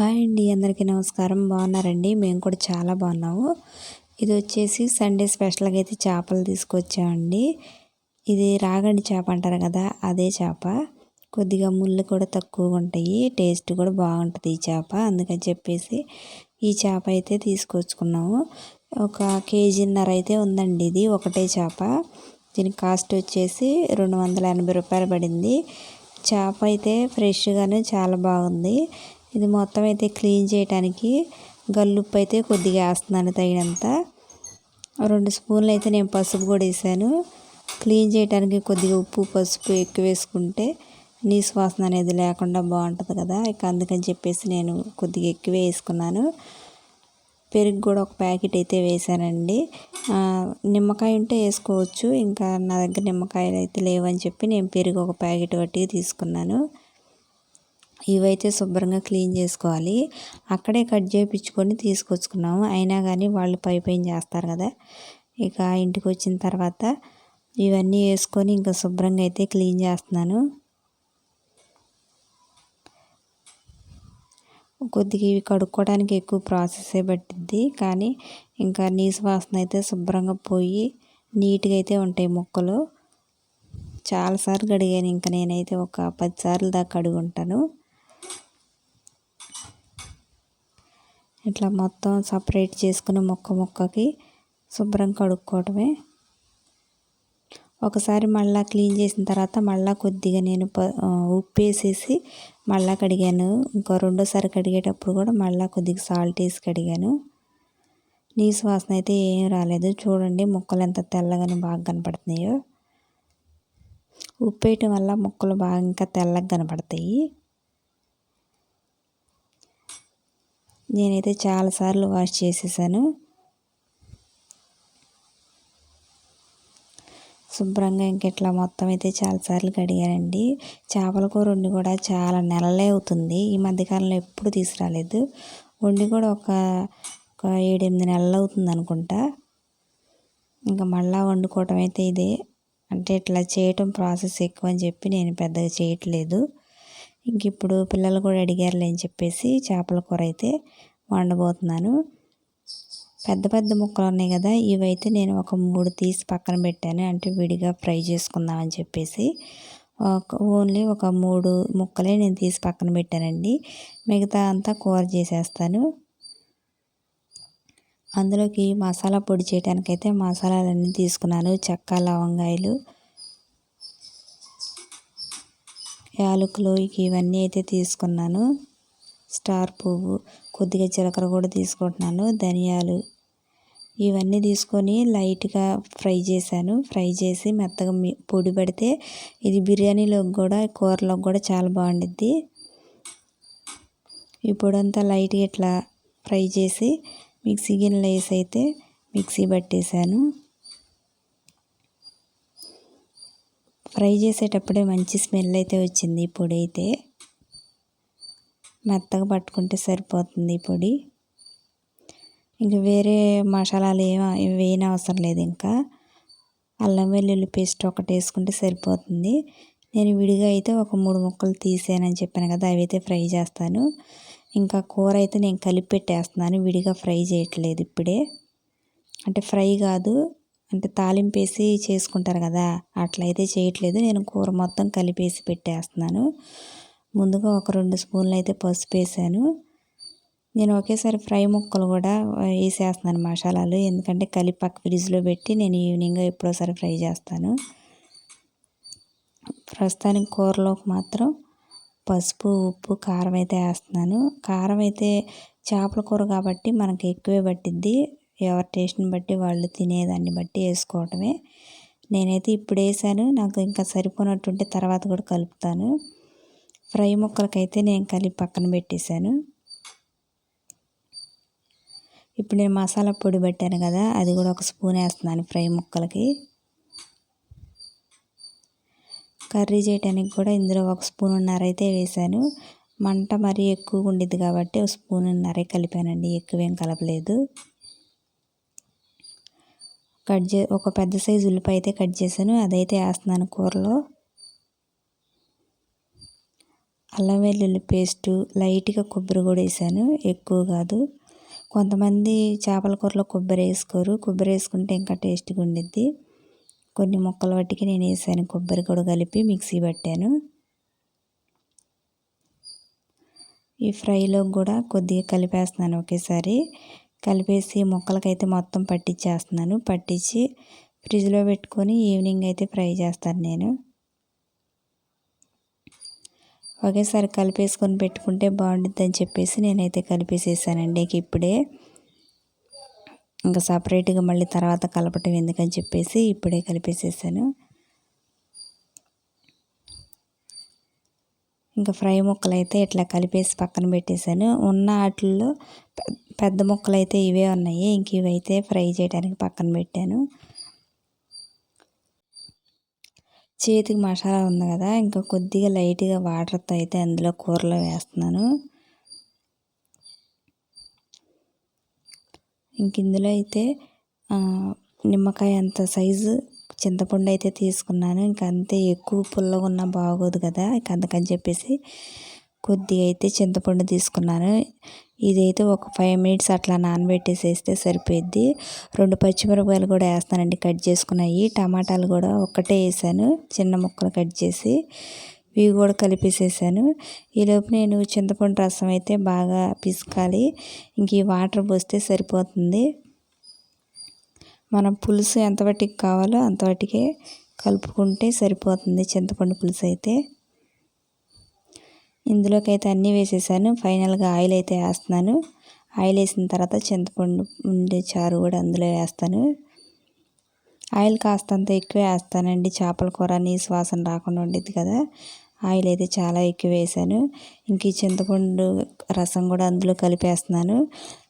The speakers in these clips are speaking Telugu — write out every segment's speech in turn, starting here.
హాయ్ అండి, అందరికీ నమస్కారం. బాగున్నారండి? మేము కూడా చాలా బాగున్నాము. ఇది వచ్చేసి సండే స్పెషల్గా అయితే చేపలు తీసుకొచ్చామండి. ఇది రాగండి చేప అంటారు కదా, అదే చేప. కొద్దిగా ముళ్ళు కూడా తక్కువగా ఉంటాయి, టేస్ట్ కూడా బాగుంటుంది ఈ చేప. అందుకని చెప్పేసి ఈ చేప అయితే తీసుకొచ్చుకున్నాము. ఒక కేజీన్నర అయితే ఉందండి. ఇది ఒకటే చేప. దీని కాస్ట్ వచ్చేసి 280 రూపాయలు పడింది. చేప అయితే ఫ్రెష్గానే చాలా బాగుంది. ఇది మొత్తం అయితే క్లీన్ చేయడానికి గల్లుప్పు అయితే కొద్దిగా వేస్తున్నాను, తగినంత. 2 స్పూన్లు అయితే నేను పసుపు కూడా వేసాను. క్లీన్ చేయడానికి కొద్దిగా ఉప్పు పసుపు ఎక్కువ వేసుకుంటే నీసు వాసన అనేది లేకుండా బాగుంటుంది కదా, ఇక అందుకని చెప్పేసి నేను కొద్దిగా ఎక్కువ వేసుకున్నాను. పెరుగు కూడా ఒక ప్యాకెట్ అయితే వేసానండి. నిమ్మకాయ ఉంటే వేసుకోవచ్చు, ఇంకా నా దగ్గర నిమ్మకాయలు అయితే లేవని చెప్పి నేను పెరుగు ఒక ప్యాకెట్ వట్టి తీసుకున్నాను. ఇవైతే శుభ్రంగా క్లీన్ చేసుకోవాలి. అక్కడే కట్ చేయించుకొని తీసుకొచ్చుకున్నాము. అయినా కానీ వాళ్ళు పైన చేస్తారు కదా. ఇక ఇంటికి వచ్చిన తర్వాత ఇవన్నీ వేసుకొని ఇంకా శుభ్రంగా అయితే క్లీన్ చేస్తున్నాను. కొద్దిగా ఇవి కడుక్కోవడానికి ఎక్కువ ప్రాసెసే పట్టిద్ది, కానీ ఇంకా నీసు వాసన అయితే శుభ్రంగా పోయి నీట్గా అయితే ఉంటాయి ముక్కలు. చాలాసార్లు కడిగాను, ఇంకా నేనైతే ఒక 10 సార్లు దాకా కడుగుంటాను. ఇట్లా మొత్తం సపరేట్ చేసుకుని ముక్కకి శుభ్రం కడుక్కోవడమే. ఒకసారి మళ్ళీ క్లీన్ చేసిన తర్వాత మళ్ళీ కొద్దిగా నేను ఉప్పు వేసేసి మళ్ళీ కడిగాను. ఇంకో రెండోసారి కడిగేటప్పుడు కూడా మళ్ళీ కొద్దిగా సాల్ట్ వేసి కడిగాను. నీసు వాసన అయితే ఏం రాలేదు. చూడండి ముక్కలు ఎంత తెల్లగానే బాగా కనపడుతున్నాయో. ఉప్పు వేయటం వల్ల ముక్కలు బాగా ఇంకా తెల్లగా కనపడతాయి. నేనైతే చాలాసార్లు వాష్ చేసేసాను. శుభ్రంగా ఇంకెట్లా మొత్తం అయితే చాలాసార్లు కడిగానండి. చేపల కూర వండి కూడా చాలా నెలలే అవుతుంది. ఈ మధ్యకాలంలో ఎప్పుడు తీసుకురాలేదు. వండి కూడా ఒక 7-8 నెలలు అవుతుంది అనుకుంటా. ఇంకా మళ్ళీ వండుకోవటం అయితే ఇదే. అంటే ఇట్లా చేయటం ప్రాసెస్ ఎక్కువ అని చెప్పి నేను పెద్దగా చేయట్లేదు. ఇంక ఇప్పుడు పిల్లలు కూడా అడిగారులే అని చెప్పేసి చేపల కూర అయితే వండబోతున్నాను. పెద్ద పెద్ద ముక్కలు ఉన్నాయి కదా, ఇవైతే నేను ఒక 3 తీసి పక్కన పెట్టాను. అంటే విడిగా ఫ్రై చేసుకుందామని చెప్పేసి ఓన్లీ ఒక 3 ముక్కలే నేను తీసి పక్కన పెట్టానండి. మిగతా అంతా కూర చేసేస్తాను. అందులోకి మసాలా పొడి చేయడానికైతే మసాలాలన్నీ తీసుకున్నాను. చెక్క లవంగాయలు యాలకులు ఇవన్నీ అయితే తీసుకున్నాను. స్టార్ పువ్వు కొద్దిగా జీలకర్ర కూడా తీసుకుంటున్నాను. ధనియాలు ఇవన్నీ తీసుకొని లైట్గా ఫ్రై చేశాను. ఫ్రై చేసి మెత్తగా పొడి పెడితే ఇది బిర్యానీలోకి కూడా కూరలోకి కూడా చాలా బాగుండిద్ది. ఈ పొడంతా లైట్గా ఇట్లా ఫ్రై చేసి మిక్సీ గిన్నెలో వేసి అయితే మిక్సీ పట్టేశాను. ఫ్రై చేసేటప్పుడే మంచి స్మెల్ అయితే వచ్చింది. ఈ పొడి అయితే మెత్తగా పట్టుకుంటే సరిపోతుంది ఈ పొడి. ఇంక వేరే మసాలాలు వేయని అవసరం లేదు. ఇంకా అల్లం వెల్లుల్లి పేస్ట్ ఒకటి వేసుకుంటే సరిపోతుంది. నేను విడిగా అయితే ఒక 3 ముక్కలు తీసానని చెప్పాను కదా, అవి అయితే ఫ్రై చేస్తాను. ఇంకా కూర అయితే నేను కలిపి పెట్టేస్తున్నాను, విడిగా ఫ్రై చేయట్లేదు ఇప్పుడే. అంటే ఫ్రై కాదు, అంటే తాలింపు వేసి చేసుకుంటారు కదా, అట్లయితే చేయట్లేదు. నేను కూర మొత్తం కలిపేసి పెట్టేస్తున్నాను. ముందుగా ఒక 2 స్పూన్లు అయితే పసుపు వేసాను. నేను ఒకేసారి ఫ్రై ముక్కలు కూడా వేసేస్తున్నాను మసాలాలు, ఎందుకంటే కలిపి పక్క ఫ్రిడ్జ్లో పెట్టి నేను ఈవినింగ్ ఎప్పుడోసారి ఫ్రై చేస్తాను. ప్రస్తుతానికి కూరలోకి మాత్రం పసుపు ఉప్పు కారం అయితే వేస్తున్నాను. కారం అయితే చేపల కూర కాబట్టి మనకి ఎక్కువే పట్టిద్ది. ఎవరి టేస్ట్ని బట్టి వాళ్ళు తినేదాన్ని బట్టి వేసుకోవటమే. నేనైతే ఇప్పుడు వేసాను, నాకు ఇంకా సరిపోనట్టుంటే తర్వాత కూడా కలుపుతాను. ఫ్రై ముక్కలకైతే నేను కలిపి పక్కన పెట్టేశాను. ఇప్పుడు నేను మసాలా పొడి పెట్టాను కదా, అది కూడా ఒక స్పూన్ వేస్తున్నాను ఫ్రై ముక్కలకి. కర్రీ చేయడానికి కూడా ఇందులో ఒక 1.5 స్పూన్ అయితే వేసాను. మంట మరీ ఎక్కువగా ఉండిద్ది కాబట్టి 1.5 స్పూన్ కలిపానండి, ఎక్కువేం కలపలేదు. ఒక పెద్ద సైజు ఉల్లిపాయ అయితే కట్ చేశాను, అదైతే వేస్తున్నాను కూరలో. అల్లం వెల్లుల్లి పేస్టు, లైట్గా కొబ్బరి కూడా వేసాను, ఎక్కువ కాదు. కొంతమంది చేపల కూరలో కొబ్బరి వేసుకోరు, కొబ్బరి వేసుకుంటే ఇంకా టేస్ట్గా ఉండిద్ది. కొన్ని ముక్కలు పట్టికి నేను వేసాను, కొబ్బరి కూడా కలిపి మిక్సీ పట్టాను. ఈ ఫ్రైలో కూడా కొద్దిగా కలిపేస్తున్నాను ఒకేసారి. కలిపేసి ముక్కలకైతే మొత్తం పట్టించేస్తున్నాను. పట్టించి ఫ్రిడ్జ్లో పెట్టుకొని ఈవినింగ్ అయితే ఫ్రై చేస్తాను నేను. ఒకేసారి కలిపేసుకొని పెట్టుకుంటే బాగుంటుందని చెప్పేసి నేనైతే కలిపేసేసానండి. ఇప్పుడే ఇంకా సపరేట్గా మళ్ళీ తర్వాత కలపటం ఎందుకని చెప్పేసి ఇప్పుడే కలిపేసేసాను. ఇంకా ఫ్రై ముక్కలు అయితే ఇట్లా కలిపేసి పక్కన పెట్టేశాను. ఉన్న వాటిల్లో పెద్ద ముక్కలు అయితే ఇవే ఉన్నాయి, ఇంక ఇవైతే ఫ్రై చేయడానికి పక్కన పెట్టాను. చేతికి మసాలా ఉంది కదా, ఇంకా కొద్దిగా లైట్గా వాటర్తో అయితే అందులో కూరలో వేస్తున్నాను. ఇంక ఇందులో అయితే నిమ్మకాయ అంత సైజు చింతపండు అయితే తీసుకున్నాను. ఇంకా అంతే, ఎక్కువ పుల్లగా ఉన్నా బాగోదు కదా, ఇక అందుకని చెప్పేసి కొద్దిగా అయితే చింతపండు తీసుకున్నాను. ఇదైతే ఒక 5 మినిట్స్ అట్లా నానబెట్టేసేస్తే సరిపోద్ది. 2 పచ్చిమిరపకాయలు కూడా వేస్తానండి, కట్ చేసుకున్నాయి. టమాటాలు కూడా ఒక్కటే వేసాను, చిన్న ముక్కలు కట్ చేసి. ఇవి కూడా కలిపేసేసాను. ఈలోపు నేను చింతపండు రసం అయితే బాగా పిసకాలి. ఇంక ఈ వాటర్ పోస్తే సరిపోతుంది. మనం పులుసు ఎంత వాటికి కావాలో అంత వాటికే కలుపుకుంటే సరిపోతుంది చింతపండు పులుసు అయితే. ఇందులోకి అయితే అన్నీ వేసేసాను. ఫైనల్గా ఆయిల్ అయితే వేస్తున్నాను. ఆయిల్ వేసిన తర్వాత చింతపండు ఉండే చారు కూడా అందులో వేస్తాను. ఆయిల్ కాస్తంత ఎక్కువ వేస్తానండి, చేపల కూర నీసు వాసన రాకుండా ఉండిద్ది కదా. ఆయిల్ అయితే చాలా ఎక్కువ వేసాను. ఇంక ఈ చింతపండు రసం కూడా అందులో కలిపేస్తున్నాను.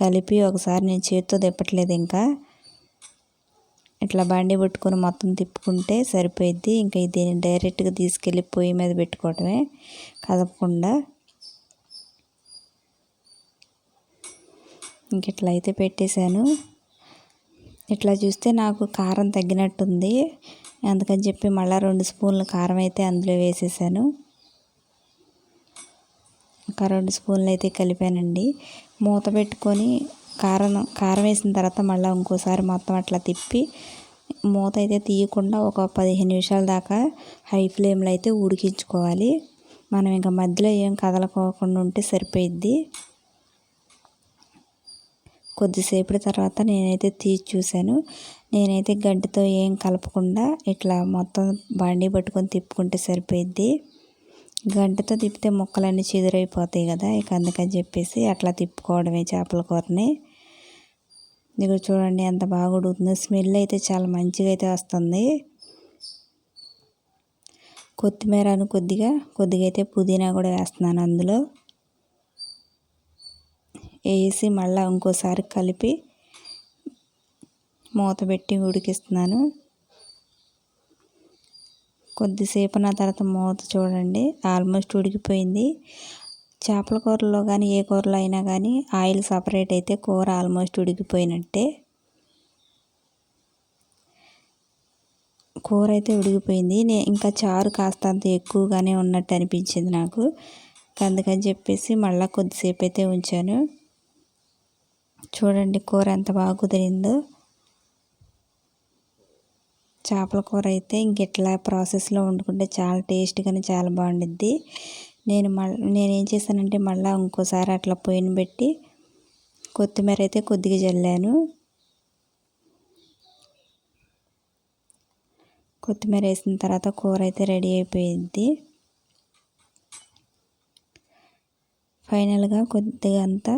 కలిపి ఒకసారి నేను చేతితో తిప్పట్లేదు, ఇంకా ఇట్లా బండి పట్టుకొని మొత్తం తిప్పుకుంటే సరిపోయిద్ది. ఇంకా దీన్ని డైరెక్ట్గా తీసుకెళ్ళి పొయ్యి మీద పెట్టుకోవటమే, కదపకుండా. ఇంక ఇట్లా అయితే పెట్టేశాను. ఇట్లా చూస్తే నాకు కారం తగ్గినట్టుంది, అందుకని చెప్పి మళ్ళీ 2 స్పూన్లు కారం అయితే అందులో వేసేసాను. ఒక 2 స్పూన్లు అయితే కలిపానండి. మూత పెట్టుకొని కారం వేసిన తర్వాత మళ్ళీ ఇంకోసారి మొత్తం అట్లా తిప్పి మూత అయితే తీయకుండా ఒక 15 నిమిషాల దాకా హై ఫ్లేమ్లో అయితే ఉడికించుకోవాలి. మనం ఇంకా మధ్యలో ఏం కదలకోకుండా ఉంటే సరిపోయిద్ది. కొద్దిసేపటి తర్వాత నేనైతే తీసి చూశాను. నేనైతే గంటతో ఏం కలపకుండా ఇట్లా మొత్తం బండి పట్టుకొని తిప్పుకుంటే సరిపోయిద్ది. గంటతో తిప్పితే ముక్కలన్నీ చెదిరైపోతాయి కదా, ఇక అందుకని చెప్పేసి అట్లా తిప్పుకోవడమే చేపల కూరని. ఇదిగో చూడండి ఎంత బాగా ఉడుకుతుందో. స్మెల్ అయితే చాలా మంచిగా అయితే వస్తుంది. కొత్తిమీరను కొద్దిగా అయితే పుదీనా కూడా వేస్తున్నాను అందులో వేసి మళ్ళీ ఇంకోసారి కలిపి మూత పెట్టి ఉడికిస్తున్నాను. కొద్దిసేపు నా తర్వాత మూత చూడండి, ఆల్మోస్ట్ ఉడికిపోయింది. చేపల కూరలో కానీ ఏ కూరలో అయినా కానీ ఆయిల్ సపరేట్ అయితే కూర ఆల్మోస్ట్ ఉడికిపోయినట్టే. కూర అయితే ఉడికిపోయింది. ఇంకా చారు కాస్తంత ఎక్కువగానే ఉన్నట్టు అనిపించింది నాకు, అందుకని చెప్పేసి మళ్ళీ కొద్దిసేపు అయితే ఉంచాను. చూడండి కూర ఎంత బాగా కుదిరిందో. చేపల కూర అయితే ఇంక ఇట్లా ప్రాసెస్లో వండుకుంటే చాలా టేస్ట్గానే చాలా బాగుండిద్ది. నేనేం చేశానంటే మళ్ళీ ఇంకోసారి అట్లా పొయ్యిని పెట్టి కొత్తిమీర అయితే కొద్దిగా జల్లాను. కొత్తిమీర వేసిన తర్వాత కూర అయితే రెడీ అయిపోయింది. ఫైనల్గా కొద్దిగా అంతా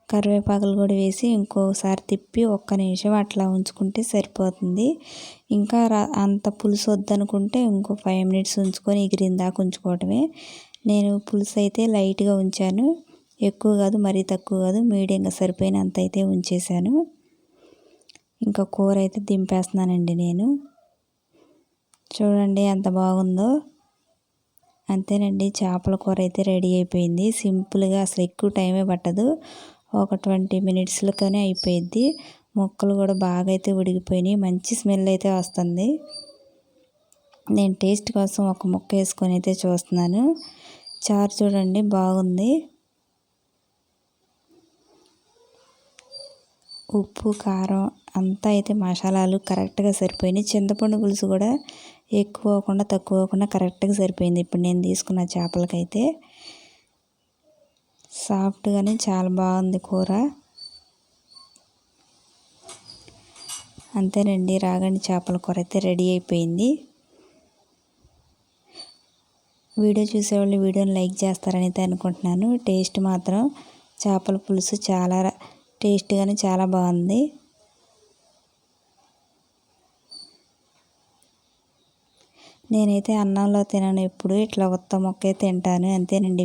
కరివేపాకులు కూడా వేసి ఇంకోసారి తిప్పి 1 నిమిషం అట్లా ఉంచుకుంటే సరిపోతుంది. ఇంకా అంత పులుసు వద్దనుకుంటే ఇంకో 5 మినిట్స్ ఉంచుకొని ఎగిరిందాక ఉంచుకోవటమే. నేను పులుసు అయితే లైట్గా ఉంచాను, ఎక్కువ కాదు మరీ తక్కువ కాదు, మీడియంగా సరిపోయినంత అయితే ఉంచేసాను. ఇంకా కూర అయితే దింపేస్తున్నానండి నేను. చూడండి ఎంత బాగుందో. అంతేనండి, చేపల కూర అయితే రెడీ అయిపోయింది. సింపుల్గా, అసలు ఎక్కువ టైమే పట్టదు, ఒక 20 మినిట్స్లోనే అయిపోయిద్ది. ముక్కలు కూడా బాగా అయితే ఉడికిపోయినాయి, మంచి స్మెల్ అయితే వస్తుంది. నేను టేస్ట్ కోసం ఒక ముక్క వేసుకొని అయితే చూస్తున్నాను. చారు చూడండి బాగుంది. ఉప్పు కారం అంతా అయితే మసాలాలు కరెక్ట్గా సరిపోయినాయి. చింతపండు పులుసు కూడా ఎక్కువ అవ్వకుండా తక్కువ అవ్వకుండా కరెక్ట్గా సరిపోయింది. ఇప్పుడు నేను తీసుకున్న చేపలకైతే సాఫ్ట్గానే చాలా బాగుంది కూర. అంతేనండి, రాగండి చేపల కూర అయితే రెడీ అయిపోయింది. వీడియో చూసేవాళ్ళు వీడియోని లైక్ చేస్తారని అయితే అనుకుంటున్నాను. టేస్ట్ మాత్రం చేపల పులుసు చాలా టేస్ట్గానే చాలా బాగుంది. నేనైతే అన్నంలో తినను, ఎప్పుడు ఇట్లా ఉత్త ముక్కే తింటాను. అంతేనండి.